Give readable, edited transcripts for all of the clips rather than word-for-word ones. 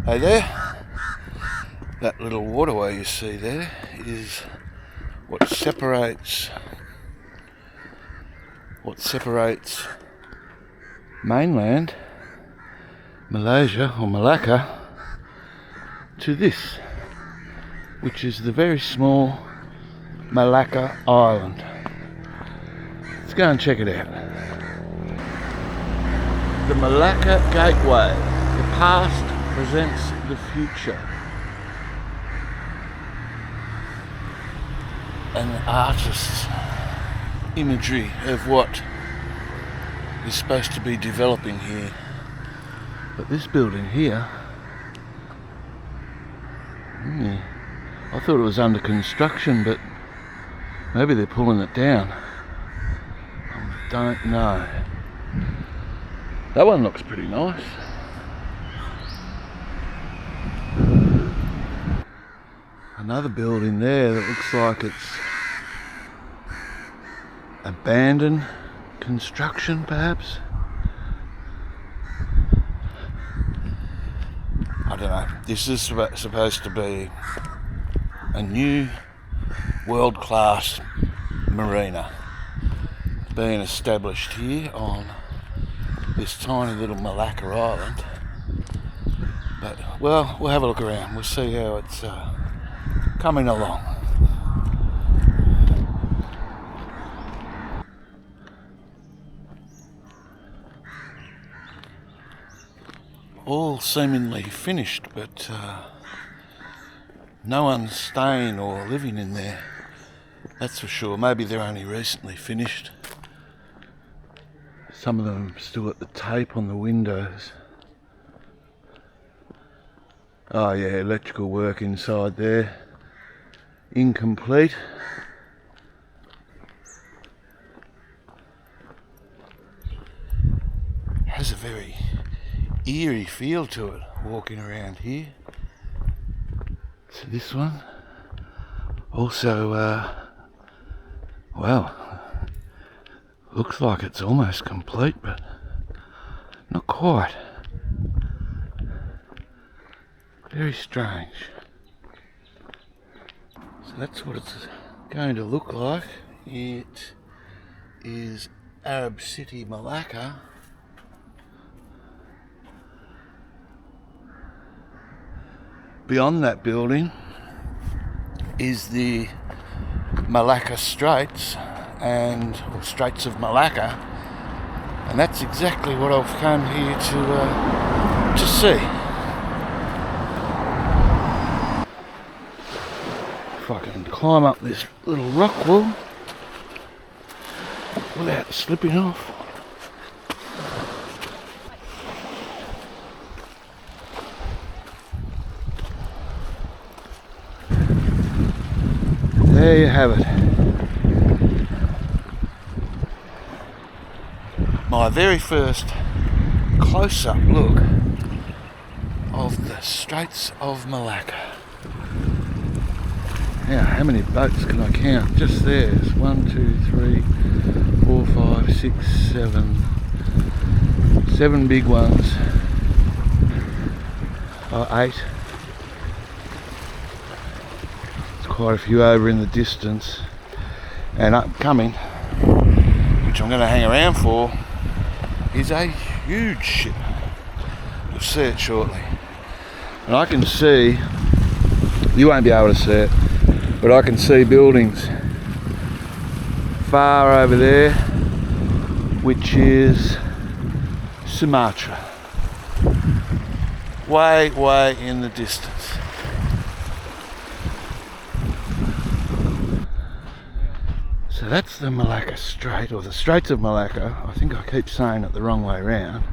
Hey there, that little waterway you see there is what separates mainland Malaysia or Melaka to this, which is the very small Malacca Island. Let's go and check it out. The Malacca Gateway. The past presents the future. An artist's imagery of what is supposed to be developing here. But this building here, I thought it was under construction, but maybe they're pulling it down. I don't know. That one looks pretty nice. Another building there that looks like it's abandoned construction, perhaps. I don't know. This is supposed to be a new world-class marina being established here on this tiny little Malacca Island. But, well, we'll have a look around. We'll see how it's coming along. All seemingly finished, but no one's staying or living in there. That's for sure. Maybe they're only recently finished. Some of them still got the tape on the windows. Oh yeah, electrical work inside there. Incomplete. Has a very eerie feel to it walking around here. So this one also well, looks like it's almost complete, but not quite. Very strange. So that's what it's going to look like. It is Arab City, Malacca. Beyond that building is the Malacca Straits or Straits of Malacca, and that's exactly what I've come here to see. If I can climb up this little rock wall without slipping off. There you have it. My very first close-up look of the Straits of Malacca. Now, how many boats can I count? Just there. It's 1, 2, 3, 4, 5, 6, 7. 7 big ones. 8. Quite a few over in the distance, and upcoming, which I'm going to hang around for, is a huge ship. You'll see it shortly, and I can see, you won't be able to see it, but I can see buildings far over there, which is Sumatra, way in the distance. So that's the Malacca Strait, or the Straits of Malacca. I think I keep saying it the wrong way around.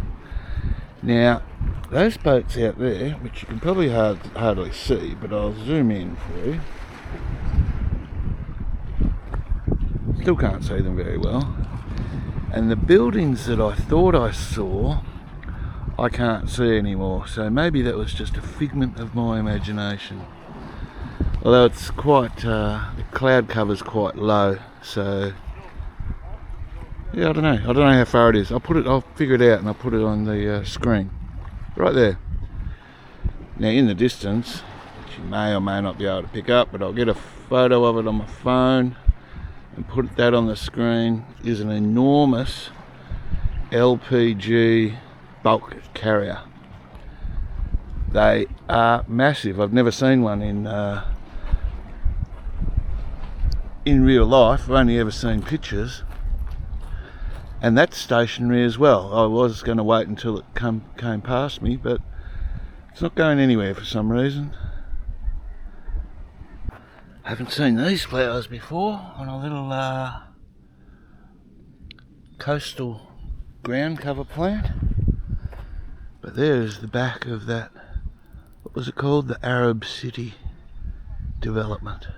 Now, those boats out there, which you can probably hardly see, but I'll zoom in for you. Still can't see them very well. And the buildings that I thought I saw, I can't see anymore. So maybe that was just a figment of my imagination. Although it's quite, the cloud cover's quite low, so yeah, I don't know how far it is. I'll figure it out and I'll put it on the screen right there. Now in the distance, which you may or may not be able to pick up, but I'll get a photo of it on my phone and put that on the screen, is an enormous LPG bulk carrier. They are massive. I've never seen one in real life. I've only ever seen pictures. And that's stationary as well. I was going to wait until it came past me, but it's not going anywhere for some reason. I haven't seen these flowers before on a little coastal ground cover plant. But there's the back of that, what was it called? The Arab City development.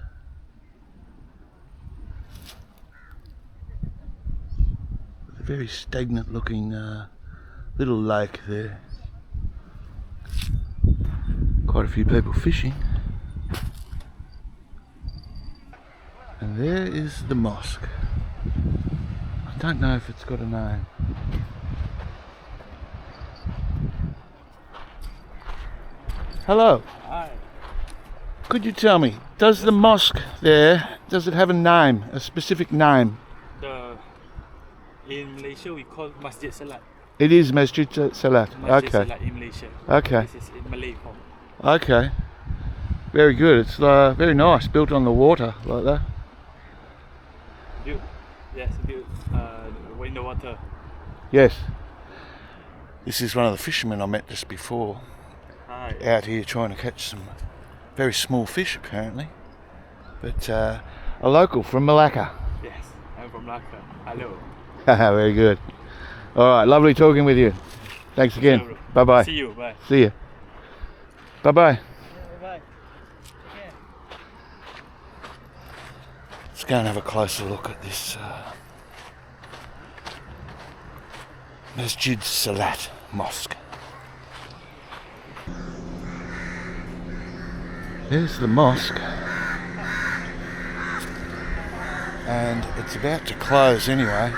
A very stagnant looking little lake there. Quite a few people fishing. And there is the mosque. I don't know if it's got a name. Hello. Hi. Could you tell me, does the mosque there, does it have a name, a specific name? In Malaysia we call Masjid Salat. It is Masjid Salat. Masjid Okay. Salat in Malaysia. Okay. This is in Malay form. Okay. Very good. It's very nice, built on the water like that. Built, yes, built in the water. Yes. This is one of the fishermen I met just before. Hi. Out here trying to catch some very small fish apparently. But a local from Melaka. Yes, I'm from Melaka. Hello. Very good. Alright, lovely talking with you. Thanks again. Sure. Bye bye. See you. Bye. See you. Bye bye. Bye. Let's go and have a closer look at this Masjid Salat Mosque. There's the mosque, and it's about to close anyway,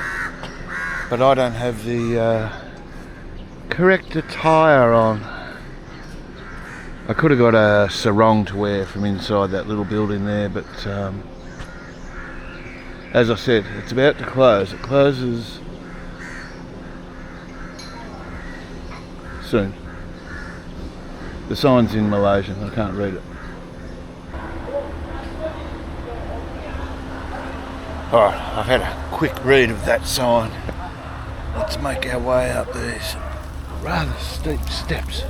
but I don't have the correct attire on. I could have got a sarong to wear from inside that little building there, but as I said, it's about to close. It closes soon. The sign's in Malaysian, I can't read it. Alright, I've had a quick read of that sign. Let's make our way up these rather steep steps.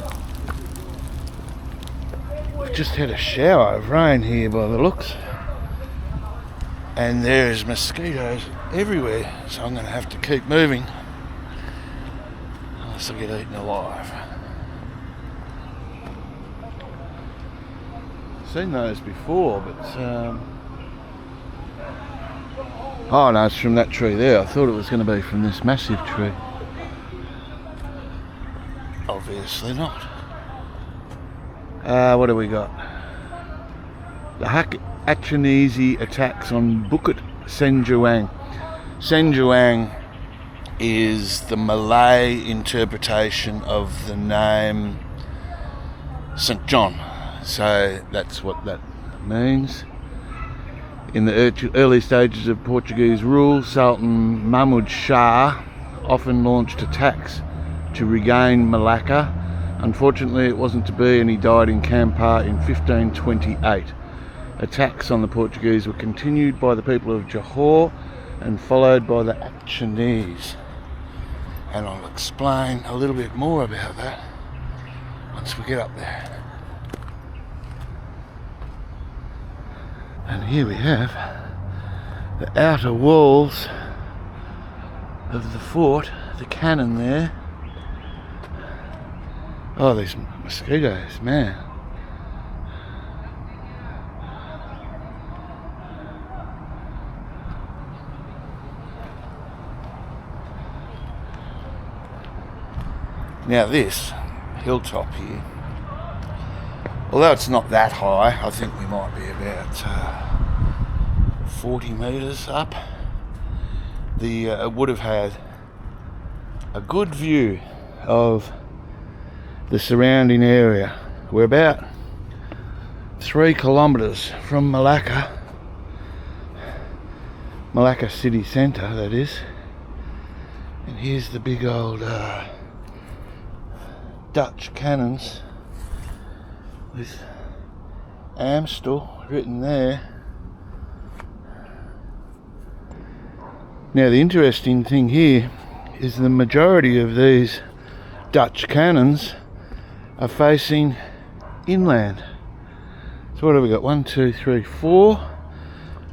We've just had a shower of rain here by the looks. And there's mosquitoes everywhere, so I'm going to have to keep moving unless I get eaten alive. Seen those before, but oh no, it's from that tree there. I thought it was going to be from this massive tree. Obviously not. What do we got? The Achinese attacks on Bukit Senjuang. Senjuang is the Malay interpretation of the name St. John. So that's what that means. In the early stages of Portuguese rule, Sultan Mahmud Shah often launched attacks to regain Melaka. Unfortunately, it wasn't to be, and he died in Kampar in 1528. Attacks on the Portuguese were continued by the people of Johor and followed by the Achinese. And I'll explain a little bit more about that once we get up there. And here we have the outer walls of the fort, the cannon there. Oh, these mosquitoes, man. Now this hilltop here, although it's not that high, I think we might be about 40 metres up. It would have had a good view of the surrounding area. We're about 3 kilometres from Melaka. Malacca city centre, that is. And here's the big old Dutch cannons with Amstel written there. Now the interesting thing here is the majority of these Dutch cannons are facing inland. So what have we got? 1, 2, 3, 4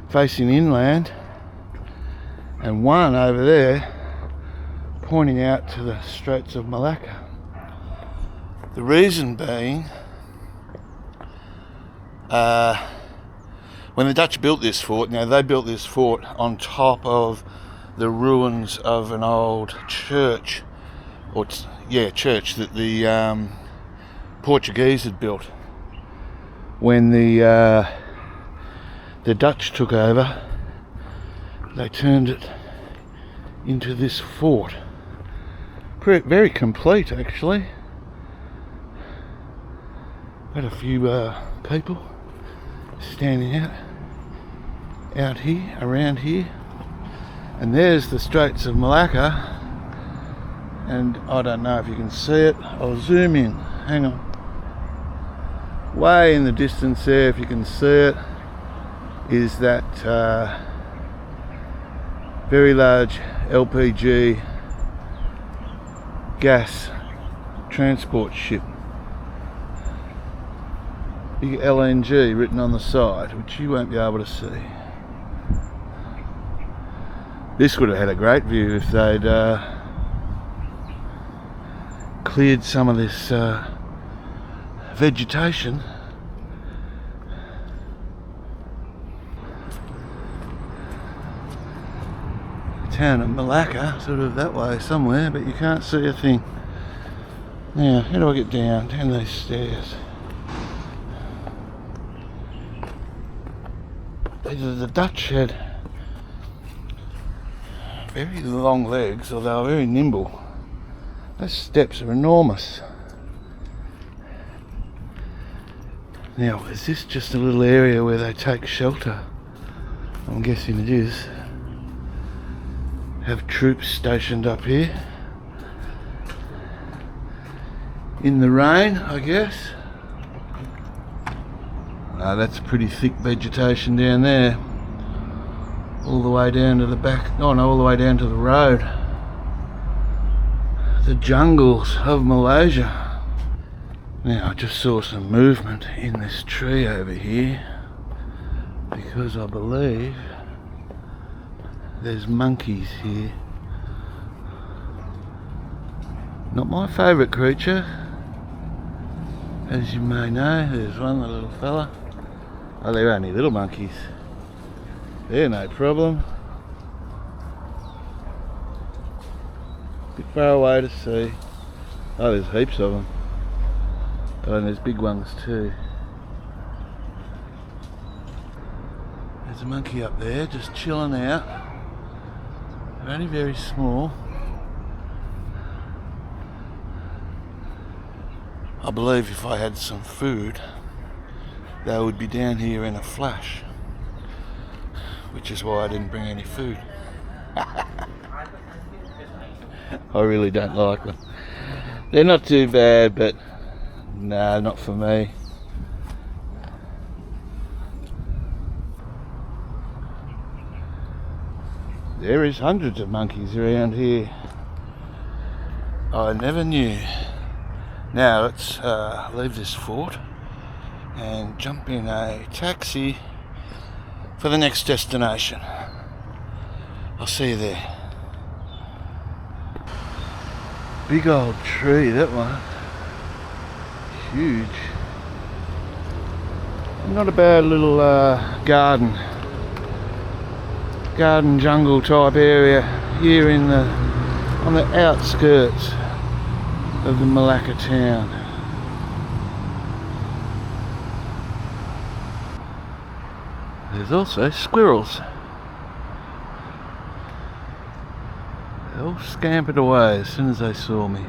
facing inland, and one over there pointing out to the Straits of Malacca. The reason being, when the Dutch built this fort, now they built this fort on top of the ruins of an old church, church that the Portuguese had built. When the Dutch took over, they turned it into this fort. Very complete, actually. Got a few people standing out here, around here, and there's the Straits of Malacca. And I don't know if you can see it. I'll zoom in. Hang on. Way in the distance there, if you can see it, is that very large LPG gas transport ship. Big LNG written on the side, which you won't be able to see. This would have had a great view if they'd cleared some of this vegetation. Town of Melaka, sort of that way somewhere, but you can't see a thing. Now, how do I get down these stairs? The Dutch had very long legs, although very nimble. Those steps are enormous. Now, is this just a little area where they take shelter? I'm guessing it is. Have troops stationed up here in the rain, I guess. That's pretty thick vegetation down there, all the way down to the back. Oh no, all the way down to the road. The jungles of Malaysia. Now I just saw some movement in this tree over here, because I believe there's monkeys here. Not my favourite creature, as you may know. There's one, the little fella. Oh, they're only little monkeys. They're no problem. Bit far away to see. Oh, there's heaps of them. Oh, and there's big ones too. There's a monkey up there just chilling out. They're only very small. I believe if I had some food, they would be down here in a flash, which is why I didn't bring any food. I really don't like them. They're not too bad, but no, not for me. There is hundreds of monkeys around here. I never knew. Now let's leave this fort and jump in a taxi for the next destination. I'll see you there. Big old tree, that one. Huge. Not a bad little garden jungle type area here in on the outskirts of the Melaka town. There's also squirrels. They all scampered away as soon as they saw me.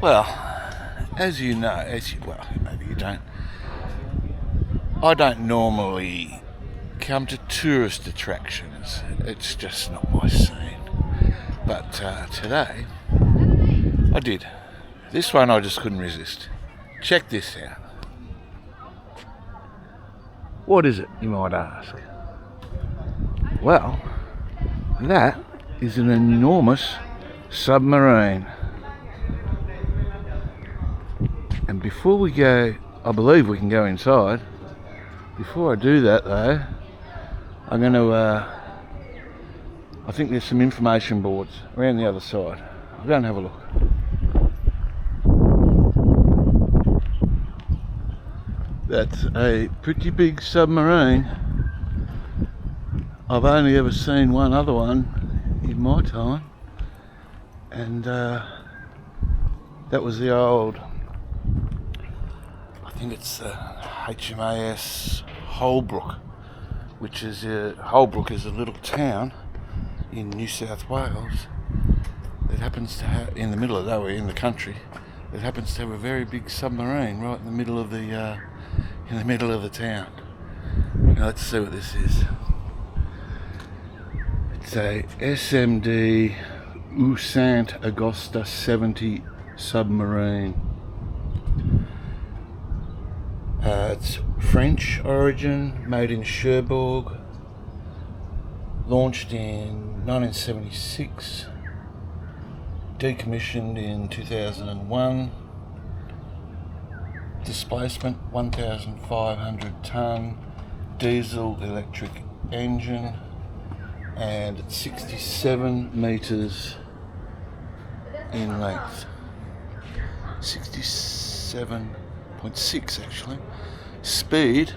Well, as you know, well, maybe you don't. I don't normally come to tourist attractions. It's just not my scene. But today, I did. This one I just couldn't resist. Check this out. What is it, you might ask? Well, that is an enormous submarine. And before we go, I believe we can go inside. Before I do that though, I'm going to, I think there's some information boards around the other side. I'll go and have a look. That's a pretty big submarine. I've only ever seen one other one in my time, and that was the old, I think it's HMAS Holbrook, which is Holbrook is a little town in New South Wales that happens to have, in the middle of nowhere in the country, that happens to have a very big submarine right in the middle of the town. Now let's see what this is. It's a SMD Usant Agosta 70 submarine. It's French origin, made in Cherbourg, launched in 1976, decommissioned in 2001, displacement 1,500 tonne, diesel electric engine, and 67 metres in length. 67.6 actually. Speed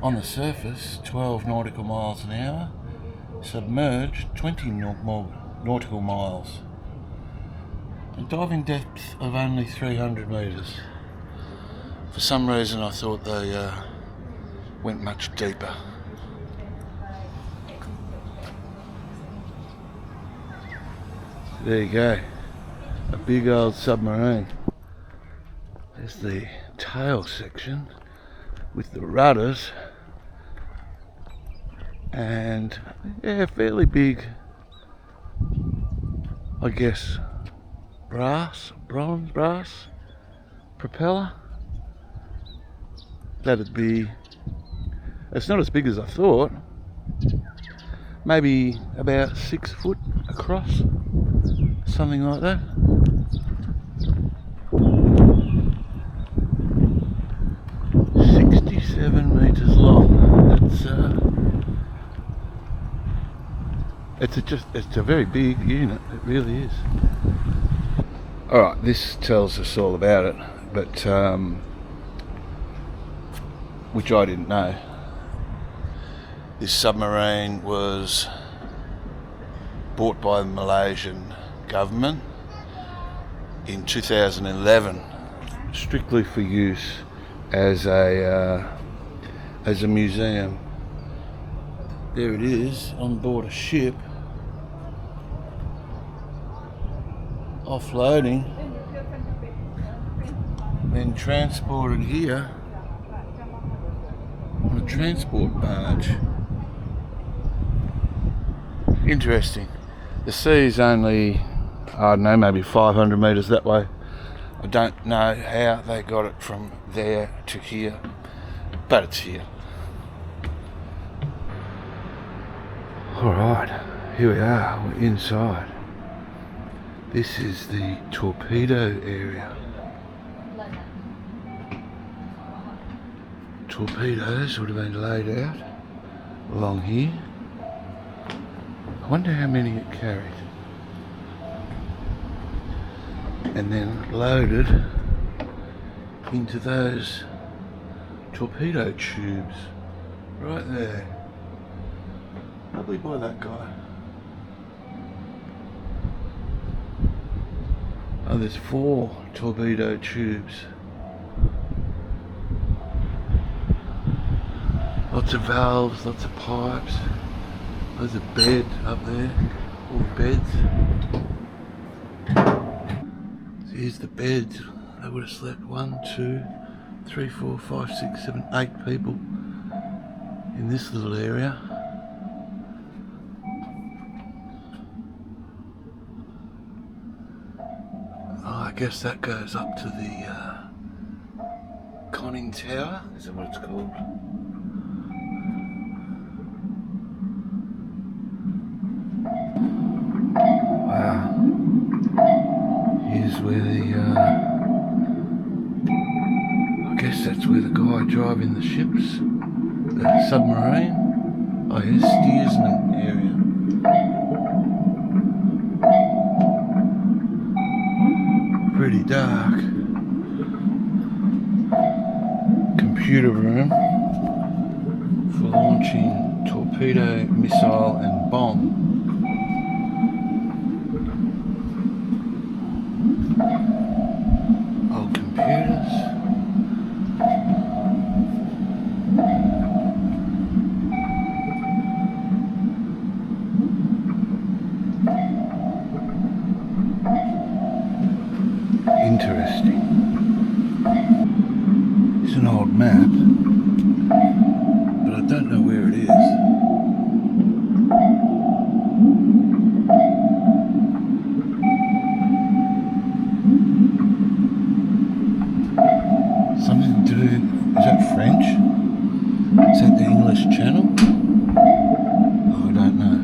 on the surface 12 nautical miles an hour, submerged 20 nautical miles. A diving depth of only 300 metres. For some reason I thought they went much deeper. There you go, a big old submarine. There's the tail section with the rudders and fairly big, I guess, brass propeller. That'd be, it's not as big as I thought, maybe about 6 foot across, something like that. Meters long. It's a very big unit. It really is. All right, this tells us all about it, but which I didn't know. This submarine was bought by the Malaysian government in 2011, strictly for use as a museum. There it is on board a ship, offloading, then transported here on a transport barge. Interesting. The sea is only, I don't know, maybe 500 metres that way. I don't know how they got it from there to here, but it's here. Alright, here we are, we're inside. This is the torpedo area. Torpedoes would have been laid out along here. I wonder how many it carried. And then loaded into those torpedo tubes right there. Probably by that guy. Oh, there's 4 torpedo tubes. Lots of valves, lots of pipes. There's a bed up there, all beds. Here's the bed. They would have slept 1, 2, 3, 4, 5, 6, 7, 8 people in this little area. Oh, I guess that goes up to the conning tower. Is that what it's called? Wow. Here's where the I guess that's where the guy driving the ships, the submarine. Oh, here's steersman area. Pretty dark. Computer room for launching torpedo, missile and bomb. Old computers. Interesting. It's an old map, but I don't know where it is. Something to do, is that French? Is that the English Channel? Oh, I don't know.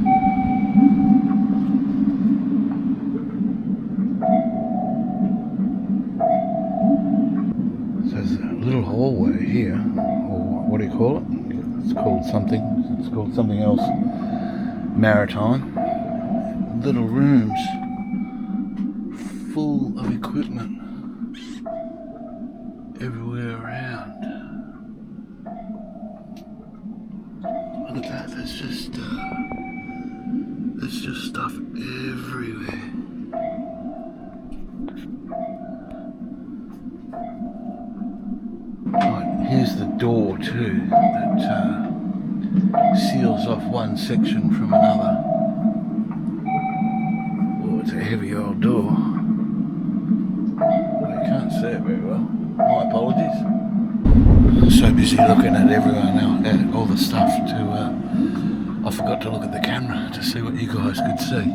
So there's a little hallway here, or what do you call it? It's called something else. Maritime. Little rooms full of equipment everywhere around. Look at that, there's just stuff everywhere. Right, here's the door too, that seals off one section from another. Oh, it's a heavy old door. Well, you can't see it very well. My apologies. I'm so busy looking at everyone now, at all the stuff I forgot to look at the camera to see what you guys could see.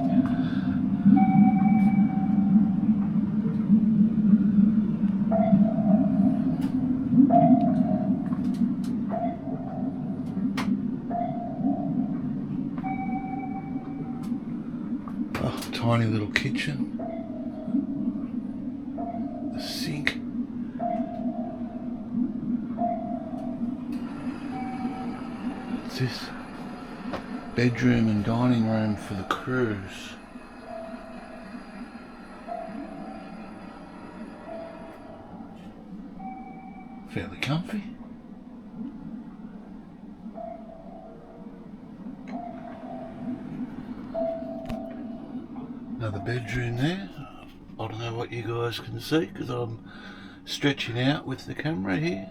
Oh, tiny little kitchen. The sink. What's this? Bedroom and dining room for the cruise. Fairly comfy. Another bedroom there. I don't know what you guys can see because I'm stretching out with the camera here.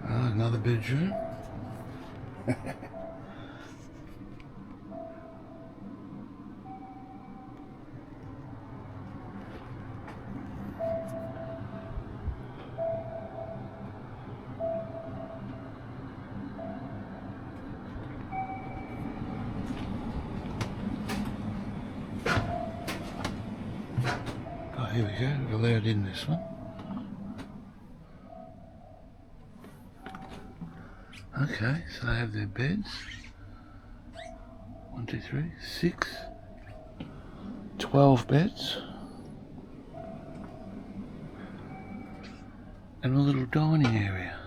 Another bedroom. Oh, here we go. We're allowed in this one. Okay, so they have their beds. 1, 2, 3, 6, 12 beds. And a little dining area.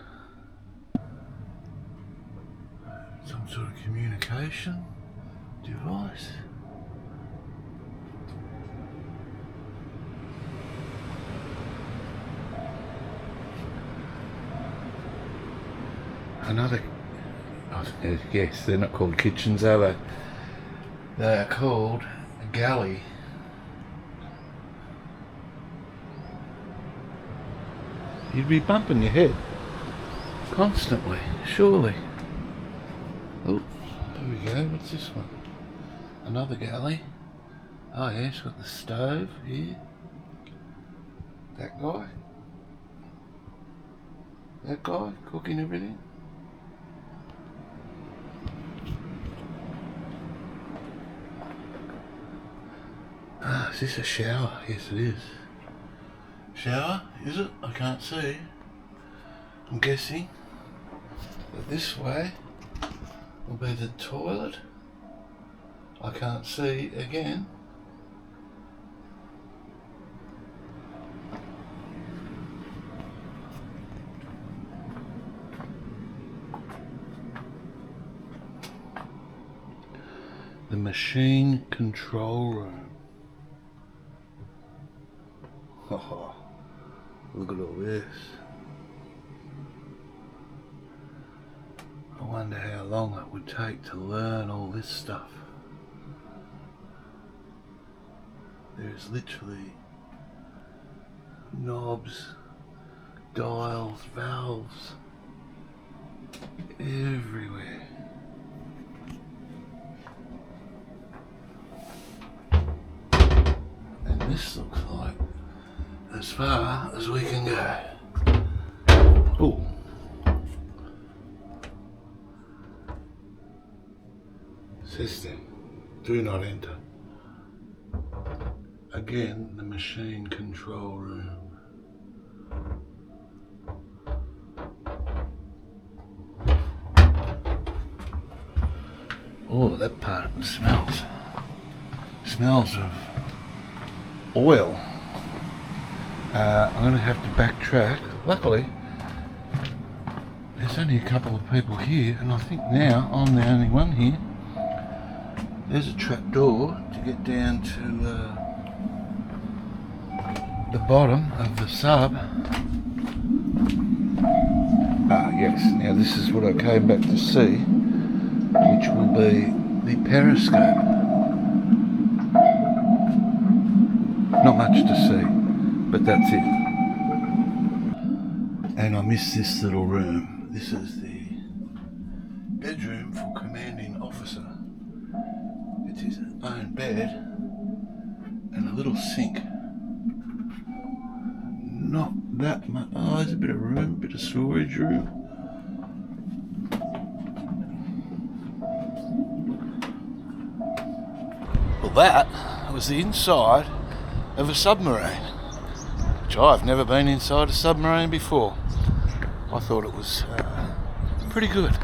Some sort of communication device. Another, oh, yes, they're not called kitchens, are they? They are called a galley. You'd be bumping your head. constantly, surely. Oh, there we go. What's this one? Another galley. Oh yeah, it's got the stove here. That guy. That guy cooking everything. Ah, is this a shower? Yes it is. Shower, is it? I can't see. I'm guessing that this way will be the toilet. I can't see again. The machine control room. Oh, look at all this. I wonder how long it would take to learn all this stuff. There's literally knobs, dials, valves everywhere. And this looks like as far as we can go. Oh. System, do not enter. Again, the machine control room. Oh, that part smells of oil. I'm going to have to backtrack. Luckily, there's only a couple of people here, and I think now I'm the only one here. There's a trap door to get down to the bottom of the sub. Ah yes, now this is what I came back to see, which will be the periscope. Not much to see, but that's it. And I missed this little room. This is the bedroom for commanding officer. It's his own bed and a little sink. Not that much. Oh, there's a bit of room, a bit of storage room. Well, that was the inside of a submarine, which I've never been inside a submarine before. I thought it was pretty good.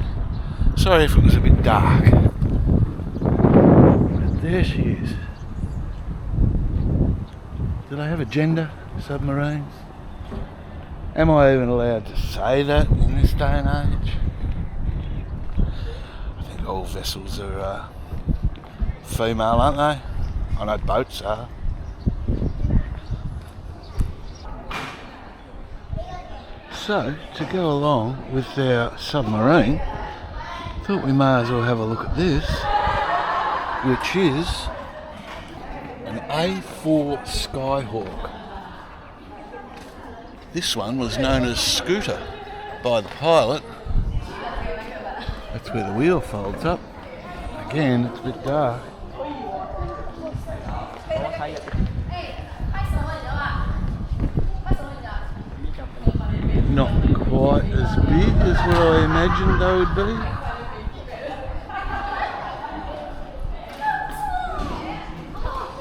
Sorry if it was a bit dark. But there she is. Do they have a gender, submarines? Am I even allowed to say that in this day and age? I think all vessels are female, aren't they? I know boats are. So, to go along with our submarine, thought we may as well have a look at this, which is an A4 Skyhawk. This one was known as Scooter by the pilot. That's where the wheel folds up. Again, it's a bit dark. Not quite as big as what I imagined they would be.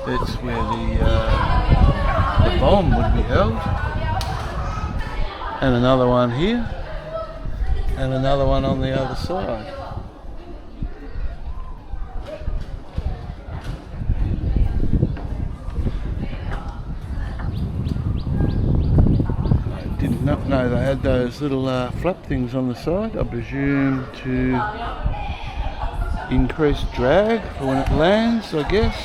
That's where the bomb would be held. And another one here. And another one on the other side. Not know they had those little flap things on the side, I presume to increase drag for when it lands, I guess.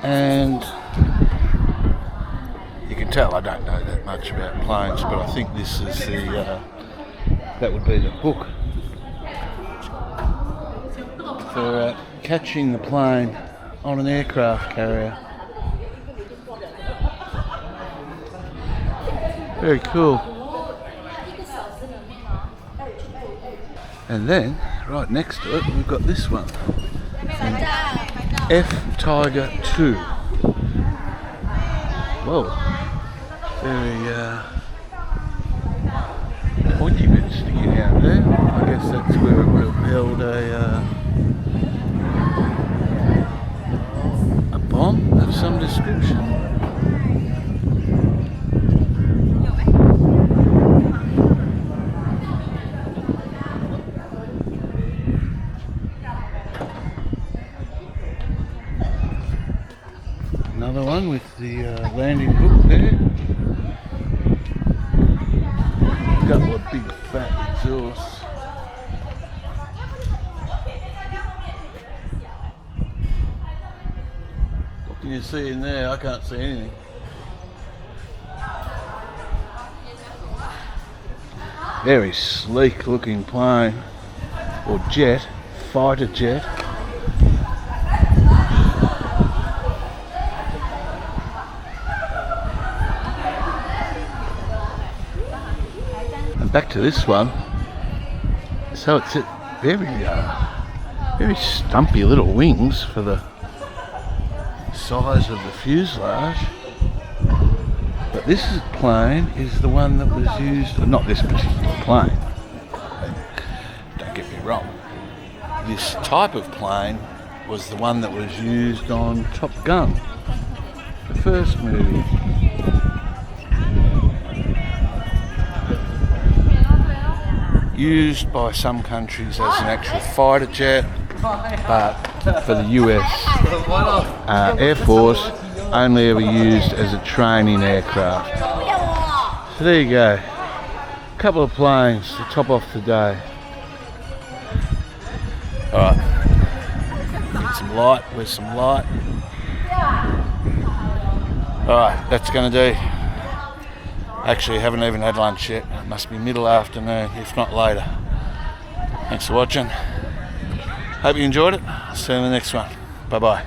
And you can tell I don't know that much about planes, but I think this is the that would be the hook for catching the plane on an aircraft carrier. Very cool. And then, right next to it, we've got this one. F Tiger 2. Whoa. Very pointy bit sticking out there. I guess that's where it would have held a bomb of some description. Another one with the landing hook there. Couple of big fat exhausts. What can you see in there? I can't see anything. Very sleek looking plane, or jet, fighter jet. Back to this one. So it's very stumpy little wings for the size of the fuselage. But this plane is the one that was used, not this particular plane. Don't get me wrong. This type of plane was the one that was used on Top Gun, the first movie. Used by some countries as an actual fighter jet, but for the US Air Force, only ever used as a training aircraft. So there you go, a couple of planes to top off the day. Alright, get some light, where's some light? Alright, that's going to do. Actually, haven't even had lunch yet. It must be middle afternoon, if not later. Thanks for watching. Hope you enjoyed it. See you in the next one. Bye bye.